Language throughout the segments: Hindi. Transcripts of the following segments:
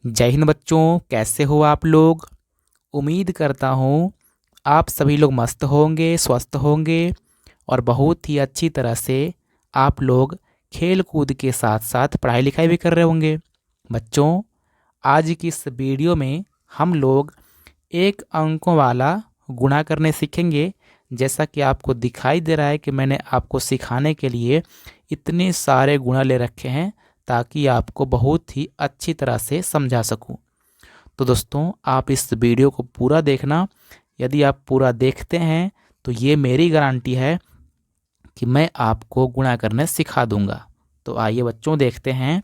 जय हिंद बच्चों, कैसे हो आप लोग। उम्मीद करता हूँ आप सभी लोग मस्त होंगे, स्वस्थ होंगे और बहुत ही अच्छी तरह से आप लोग खेल कूद के साथ साथ पढ़ाई लिखाई भी कर रहे होंगे। बच्चों, आज की इस वीडियो में हम लोग एक अंकों वाला गुणा करने सीखेंगे। जैसा कि आपको दिखाई दे रहा है कि मैंने आपको सिखाने के लिए इतने सारे गुणा ले रखे हैं ताकि आपको बहुत ही अच्छी तरह से समझा सकूं। तो दोस्तों, आप इस वीडियो को पूरा देखना। यदि आप पूरा देखते हैं तो ये मेरी गारंटी है कि मैं आपको गुणा करने सिखा दूंगा। तो आइए बच्चों देखते हैं।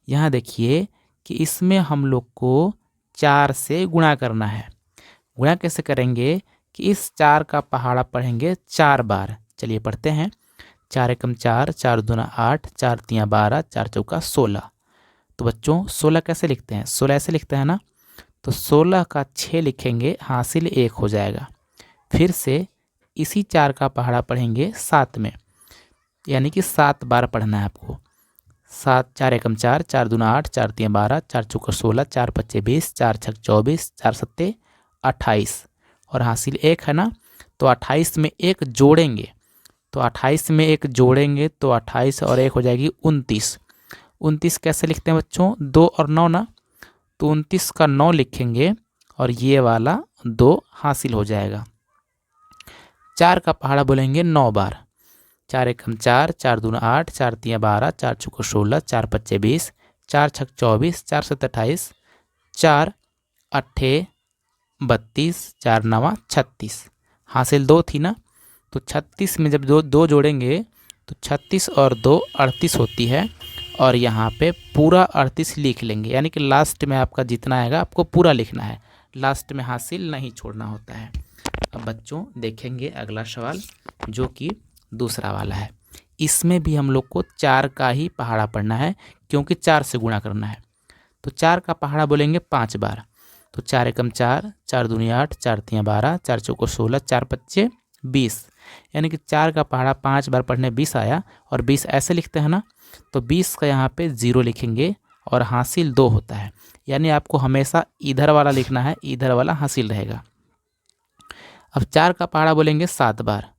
यहाँ देखिए कि इसमें हम लोग को 4 से गुणा करना है। गुणा कैसे करेंगे कि इस 4 का पहाड़ा पढ़ेंगे 4 बार। चलिए पढ़ते हैं। 4 एकम 4, 4 दूना 8, 4 तिया 12, 4 चौका 16। तो बच्चों 16 कैसे लिखते हैं? 16 ऐसे लिखते हैं ना। तो 16 का 6 लिखेंगे, हासिल 1 हो जाएगा। फिर से इसी 4 का पहाड़ा पढ़ेंगे 7 में, यानी कि 7 बार पढ़ना है आपको। 7 4 एकम 4, 4 दूना 8, 4 तिया 12, 4 चौका 16, 4 पच्चे 20, 4 छक 24, 4 सत्ते 28 और हासिल 1 है ना। तो 28 में 1 जोड़ेंगे, तो 28 में 1 जोड़ेंगे तो 28 और 1 हो जाएगी 29। 29 कैसे लिखते हैं बच्चों? 2 और 9 ना। तो 29 का 9 लिखेंगे और ये वाला 2 हासिल हो जाएगा। 4 का पहाड़ा बोलेंगे 9 बार। 4 एकम 4, 4 दूना 8, 4 तिया 12, 4 चौका 16, 4 पच्चे 20, 4 छक 24, 4 सत्ते 28, 4 अट्ठे 32, 4 नवा 36। हासिल 2 थी ना। तो 36 में जब दो जोड़ेंगे तो 36 और 2 38 होती है। और यहाँ पे पूरा 38 लिख लेंगे, यानी कि लास्ट में आपका जितना आएगा आपको पूरा लिखना है, लास्ट में हासिल नहीं छोड़ना होता है। अब बच्चों देखेंगे अगला सवाल, जो कि दूसरा वाला है। इसमें भी हम लोग को 4 का ही पहाड़ा पढ़ना है, क्योंकि 4 से गुणा करना है। तो 4 का पहाड़ा बोलेंगे 5 बार। तो 4 एकम 4, 4 दूनी 8, 4 तिया 12, 4 चौको 16, 4 पच्चे 20, यानी कि 4 का पहाड़ा 5 बार पढ़ने 20 आया। और 20 ऐसे लिखते हैं ना। तो 20 का यहाँ पे 0 लिखेंगे और हासिल 2 होता है, यानी आपको हमेशा इधर वाला लिखना है, इधर वाला हासिल रहेगा। अब 4 का पहाड़ा बोलेंगे 7 बार।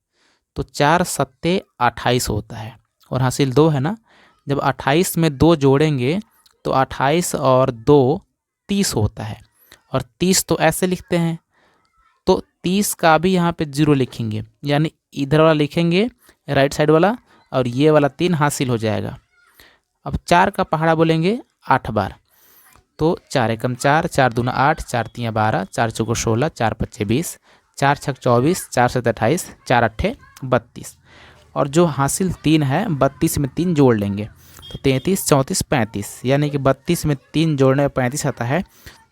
तो 4 सत्ते 28 होता है और हासिल 2 है ना। जब 28 में 2 जोड़ेंगे तो 28 और 2 30 होता है। और 30 तो ऐसे लिखते हैं, तो 30 का भी यहाँ पे 0 लिखेंगे, यानी इधर वाला लिखेंगे राइट साइड वाला, और ये वाला 3 हासिल हो जाएगा। अब 4 का पहाड़ा बोलेंगे 8 बार। तो 4 एकम 4, 4 दूना 8, 4 तिया 12, 4 चौको 16, 4 पच्चे 20, 4 छक 24, 4 सत्ते 28, 4 अट्ठे 32 और जो हासिल 3 है 32 में 3 जोड़ लेंगे तो 33, 34, 35, यानी कि 32 में 3 जोड़ने में 35 आता है।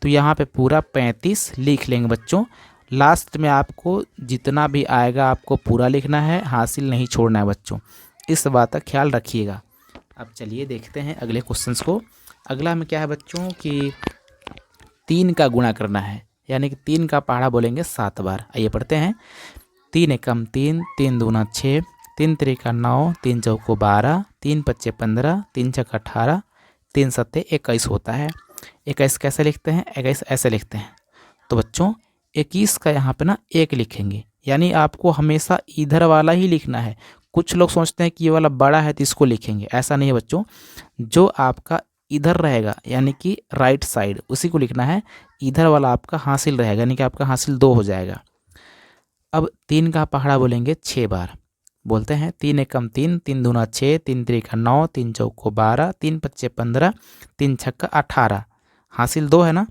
तो यहाँ पे पूरा 35 लिख लेंगे बच्चों। लास्ट में आपको जितना भी आएगा आपको पूरा लिखना है, हासिल नहीं छोड़ना है बच्चों, इस बात का ख्याल रखिएगा। अब चलिए देखते हैं अगले क्वेश्चंस को। अगला में क्या है बच्चों कि 3 का गुणा करना है, यानी कि 3 का पहाड़ा बोलेंगे 7 बार। आइए पढ़ते हैं। 3 एकम 3, 3 दूना 6, 3 त्रिका 9, 3 चौको 12, 3 पच्चे 15, 3 छक 18, 3 सत्ते 21 होता है। 21 कैसे लिखते हैं? 21 ऐसे लिखते हैं। तो बच्चों 21 का यहाँ पे ना 1 लिखेंगे, यानी आपको हमेशा इधर वाला ही लिखना है। कुछ लोग सोचते हैं कि ये वाला बड़ा है तो इसको लिखेंगे, ऐसा नहीं है बच्चों। जो आपका इधर रहेगा यानी कि राइट साइड, उसी को लिखना है। इधर वाला आपका हासिल रहेगा, यानी कि आपका हासिल 2 हो जाएगा। अब 3 का पहाड़ा बोलेंगे 6 बार। बोलते हैं 3 एकम 3, 3 दूना 6, 3 त्रिका 9, 3 चौको 12, 3 पच्चे 15, 3 छक्का 18, हासिल 2 है ना।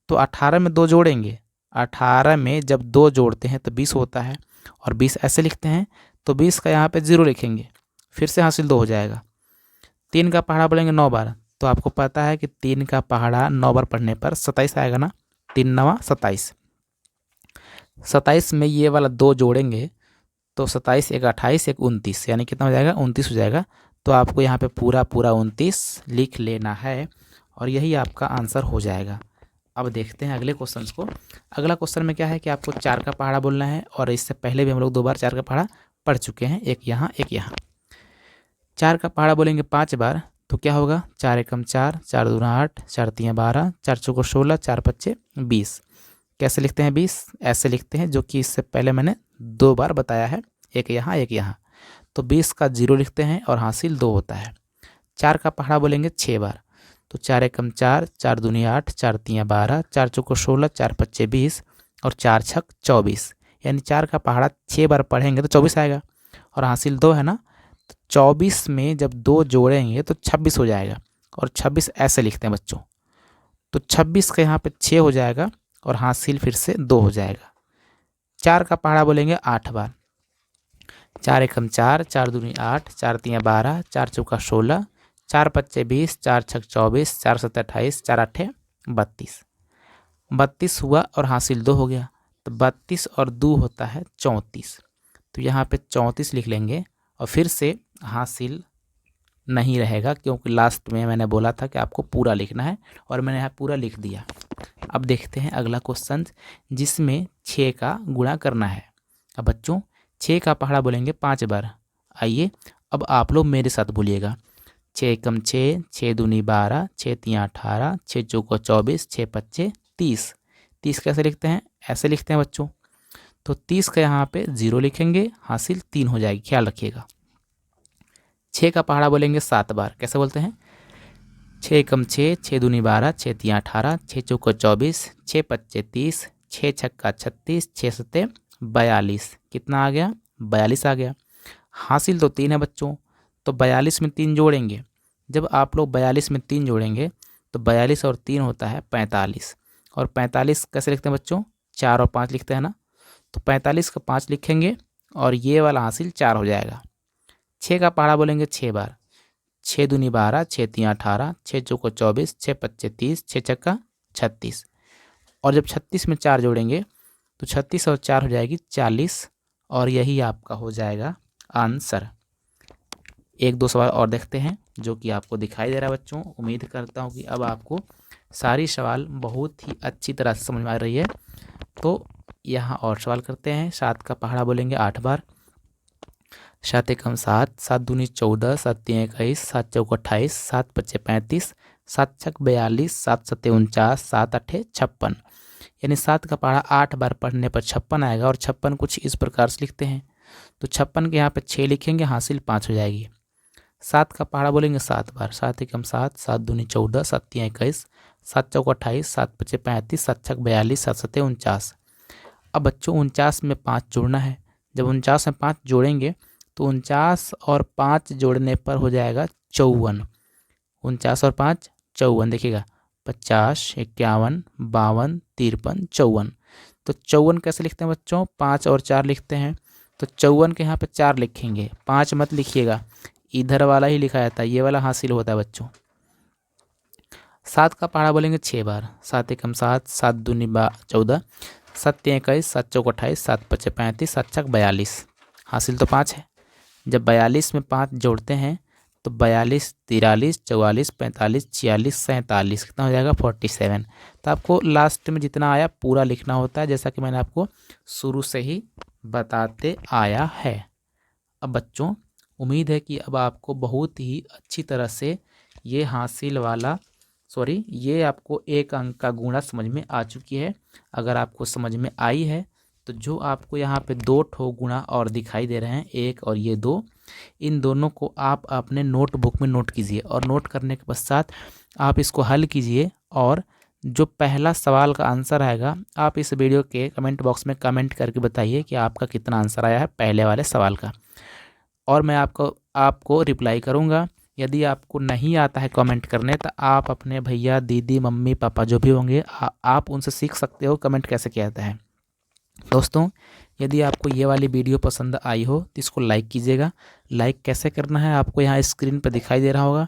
तो 18 में 2 जोड़ेंगे, 18 में जब 2 जोड़ते हैं तो 20 होता है। और 20 ऐसे लिखते हैं, तो 20 का यहाँ पे 0 लिखेंगे, फिर से हासिल 2 हो जाएगा। 3 का पहाड़ा बोलेंगे 9 बार। तो आपको पता है कि 3 का पहाड़ा 9 बार पढ़ने पर 27 आएगा ना। 3 नवा 27। 27 में ये वाला 2 जोड़ेंगे तो 27 एक 28 एक 29, यानी कितना हो जाएगा? 29 हो जाएगा। तो आपको यहाँ पे पूरा 29 लिख लेना है और यही आपका आंसर हो जाएगा। अब देखते हैं अगले क्वेश्चन को। अगला क्वेश्चन में क्या है कि आपको 4 का पहाड़ा बोलना है, और इससे पहले भी हम लोग 2 बार 4 का पहाड़ा पढ़ चुके हैं, एक यहाँ एक यहाँ। 4 का पहाड़ा बोलेंगे 5 बार। तो क्या होगा, 4 एकम 4, 4 दूना 8, 4 तियाँ 12, 4 चौको 16, 4 पच्चे 20। कैसे लिखते हैं 20? ऐसे लिखते हैं, जो कि इससे पहले मैंने 2 बार बताया है, एक यहाँ एक यहाँ। तो 20 का 0 लिखते हैं और हासिल 2 होता है। 4 का पहाड़ा बोलेंगे 6 बार, तो 4 एकम 4, 4 दूनी 8, 4 तियाँ 12, 4 चौको 16, 4 पच्चे 20 और 4 छक 24। यानी 4 का पहाड़ा 6 बार पढ़ेंगे तो 24 आएगा, और हासिल 2 है ना, तो 24 में जब 2 जोड़ेंगे तो 26 हो जाएगा। और 26 ऐसे लिखते हैं बच्चों, तो 26 का यहाँ पे 6 हो जाएगा और हासिल फिर से 2 हो जाएगा। 4 का पहाड़ा बोलेंगे 8 बार, 4 एकम 4, 4 दूनी 8, 4 तियाँ 12, 4 चौका 16, 4 पच्चे 20, 4 छक 24, 4 सत्ते 28, 4 आठे 32। 32 हुआ और हासिल 2 हो गया, तो 32 और 2 होता है 34। तो यहाँ पे 34 लिख लेंगे और फिर से हासिल नहीं रहेगा, क्योंकि लास्ट में मैंने बोला था कि आपको पूरा लिखना है और मैंने यहाँ पूरा लिख दिया। अब देखते हैं अगला क्वेश्चन, जिसमें 6 का गुणा करना है। अब बच्चों 6 का पहाड़ा बोलेंगे 5 बार। आइए अब आप लोग मेरे साथ बोलिएगा, 6 एकम 6, 6 दूनी 12, 6 तियाँ 18, 6 चौको 24, 6 पच्चे 30। 30 कैसे लिखते हैं? ऐसे लिखते हैं बच्चों। तो 30 का यहाँ पे 0 लिखेंगे, हासिल 3 हो जाएगी, ख्याल रखिएगा। 6 का पहाड़ा बोलेंगे 7 बार। कैसे बोलते हैं? 6 एकम 6, 6 दूनी 12, 6 तियाँ 18, 6 चौको 24, 6 पच्चे 30, 6 छक्का 36, 6 सत्ते 42। कितना आ गया? 42 आ गया। हासिल तो 3 है बच्चों, तो 42 में 3 जोड़ेंगे। जब आप लोग 42 में 3 जोड़ेंगे तो 42 और 3 होता है 45। और 45 कैसे लिखते हैं बच्चों? 4 और 5 लिखते हैं ना, तो 45 का 5 लिखेंगे और ये वाला हासिल 4 हो जाएगा। 6 का पहाड़ा बोलेंगे 6 बार, 6 दूनी 12, 6 तियाँ 18, 6 चौको 24, 6 पच्चे 30, 6 छक्का 36। और जब 36 में 4 जोड़ेंगे तो 36 और 4 हो जाएगी 40, और यही आपका हो जाएगा आंसर। 1-2 सवाल और देखते हैं जो कि आपको दिखाई दे रहा है बच्चों। उम्मीद करता हूँ कि अब आपको सारी सवाल बहुत ही अच्छी तरह से समझ में आ रही है। तो यहाँ और सवाल करते हैं। 7 का पहाड़ा बोलेंगे 8 बार, 7 एकम 7, 7 दूनी 14, 7 तियाँ 21, 7 चौको 28, 7 पच्चे 35, 7 छक 42, 7 सत्ते 49, 7 आठे 56। यानी 7 का पहाड़ा 8 बार पढ़ने पर 56 आएगा। और 56 कुछ इस प्रकार से लिखते हैं, तो 56 के यहाँ पे 6 लिखेंगे, हासिल 5 हो जाएगी। 7 का पहाड़ा बोलेंगे 7 बार, 7 एकम 7, 7 दूनी 14, 7 तियाँ 21, 7 चौको 28, 7 पच्चे 35, 7 छक 42, 7 सत्ते 49। अब बच्चों 49 में 5 जोड़ना है। जब 49 में 5 जोड़ेंगे तो 49 और 5 जोड़ने पर हो जाएगा 54। 49 और 5 54, देखिएगा 50, 51, 52, 53, 54। तो 54 कैसे लिखते हैं बच्चों? 5 और 4 लिखते हैं, तो 54 के यहाँ पे 4 लिखेंगे, 5 मत लिखिएगा, इधर वाला ही लिखा जाता है, ये वाला हासिल होता है बच्चों। 7 का पहाड़ा बोलेंगे 6 बार, 7 एकम 7, 7 दूनी 14, 7 तियाँ 21, 7 चौको 28, 7 पच्चे 35, 7 छक 42। हासिल तो 5 है। जब 42 में 5 जोड़ते हैं तो 42, 43, 44, 45, 46, 47, कितना हो जाएगा? 47। तो आपको लास्ट में जितना आया पूरा लिखना होता है, जैसा कि मैंने आपको शुरू से ही बताते आया है। अब बच्चों उम्मीद है कि अब आपको बहुत ही अच्छी तरह से ये हासिल वाला ये आपको 1 अंक का गुणा समझ में आ चुकी है। अगर आपको समझ में आई है तो जो आपको यहाँ पे 2 ठो गुणा और दिखाई दे रहे हैं, 1 और ये 2, इन दोनों को आप अपने नोटबुक में नोट कीजिए और नोट करने के पश्चात आप इसको हल कीजिए। और जो पहला सवाल का आंसर आएगा आप इस वीडियो के कमेंट बॉक्स में कमेंट करके बताइए कि आपका कितना आंसर आया है पहले वाले सवाल का, और मैं आपको रिप्लाई करूँगा। यदि आपको नहीं आता है कमेंट करने तो आप अपने भैया, दीदी, मम्मी, पापा जो भी होंगे आप उनसे सीख सकते हो कमेंट कैसे किया जाता है। दोस्तों यदि आपको ये वाली वीडियो पसंद आई हो तो इसको लाइक कीजिएगा। लाइक कैसे करना है आपको यहाँ स्क्रीन पर दिखाई दे रहा होगा,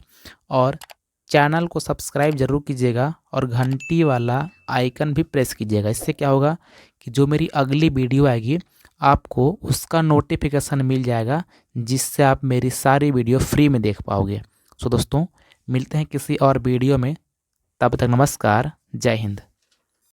और चैनल को सब्सक्राइब जरूर कीजिएगा और घंटी वाला आइकन भी प्रेस कीजिएगा। इससे क्या होगा कि जो मेरी अगली वीडियो आएगी आपको उसका नोटिफिकेशन मिल जाएगा, जिससे आप मेरी सारी वीडियो फ्री में देख पाओगे। सो दोस्तों मिलते हैं किसी और वीडियो में, तब तक नमस्कार, जय हिंद।